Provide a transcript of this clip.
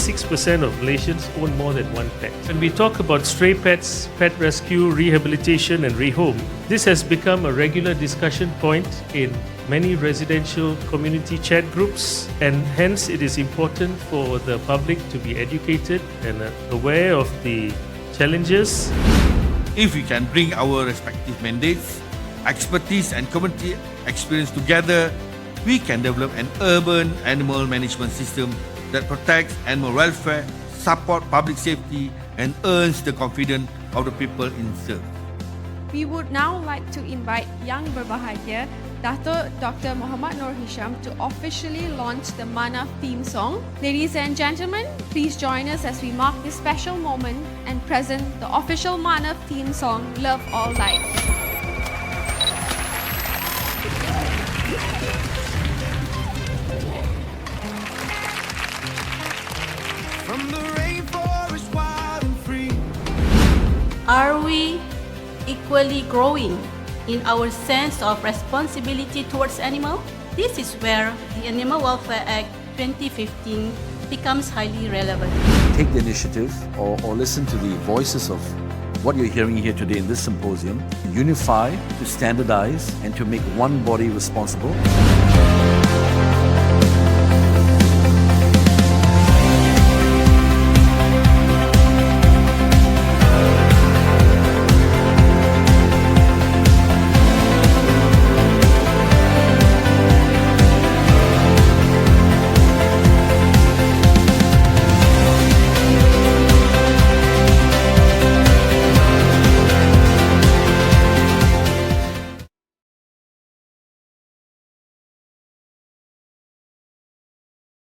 86% of Malaysians own more than one pet. When we talk about stray pets, pet rescue, rehabilitation and rehome, this has become a regular discussion point in many residential community chat groups, and hence it is important for the public to be educated and aware of the challenges. If we can bring our respective mandates, expertise and community experience together, we can develop an urban animal management system that protects animal welfare, support public safety and earns the confidence of the people it serves. We would now like to invite Yang Berbahagia, Dato' Dr. Muhammad Nur Hisham, to officially launch the MNAWF theme song. Ladies and gentlemen, please join us as we mark this special moment and present the official MNAWF theme song, Love All Life. From the rainforest wild and free. Are we equally growing in our sense of responsibility towards animals? This is where the Animal Welfare Act 2015 becomes highly relevant. Take the initiative or listen to the voices of what you're hearing here today in this symposium. Unify, to standardize and to make one body responsible.